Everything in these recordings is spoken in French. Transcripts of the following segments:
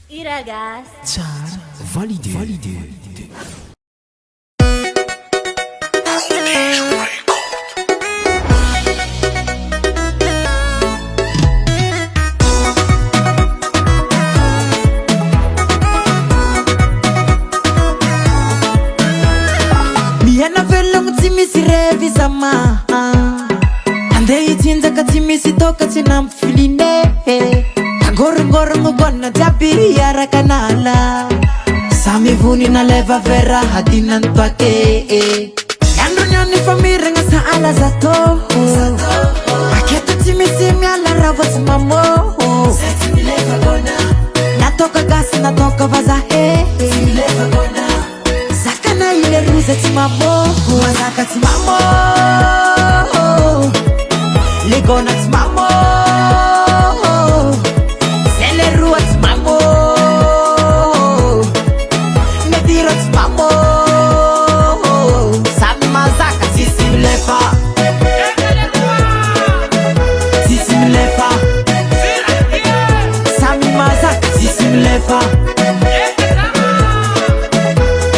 Iragas. Tsara, validé. Miana velogno tsy misy rêve iza ma andeha hitsinjaka tsy misy toka tsy nampifiliné angorongorogno gona jiaby hiaraka nala samy vonina leva vera hadinany toake andronyany famiragna sa ala zato aketo tsy misy miala raha vao tsy mamoho natoka gasy natoka vazahe zakana ile ruza tsy mamoho mazaka tsy mamoho legona tsy mamoho zele rua tsy mamoho mediro tsy mamoho samy mazaka tsisy milefa tsisy milefa samy mazaka tsisy milefa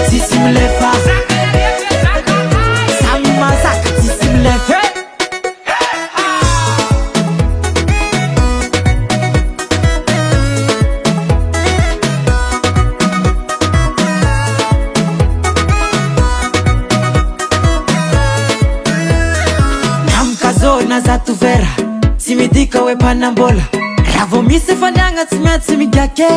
tsisy milefa samy mazaka tsisy milefa namkazona zato vera tsy midika hoe mpanambola raha vao misy faliagna tsy maintsy migake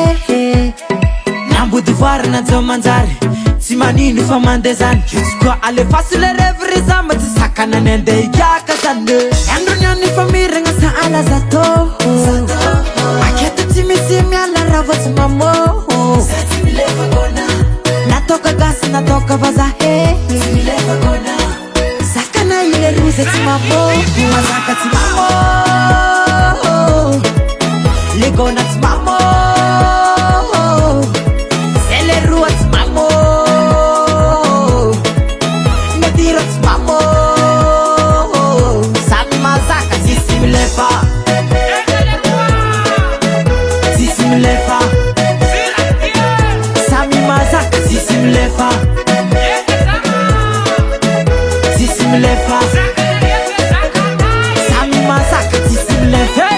nambody najao manjary tsy manino fa mandeha zany izy koa alefasy le revy zama tsy sakanany andeha higiaka zany andronyany famiragna sa ala zato aketo tsy misy miala raha vao tsy mamoho natoka gasy natoka vazahe zakana ile ruza tsy mamoho mazaka tsy mamoho legona tsy mamoho zele rua tsy mamoho mediro tsy mamoho samy mazaka tsisy milefa tsisy milefa samy mazaka tsisy milefa tsisy milefa samy mazaka tsisy milefa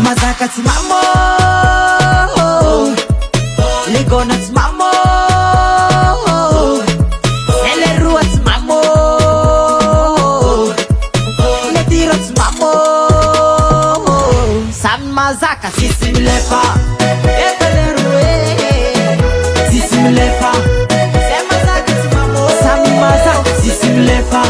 mazaka tsy mamoho legona tsy mamoho zele rua tsy mamoho mediro tsy mamoho samy mazaka tsisy milefa tsisy milefa samy mazaka tsisy milefa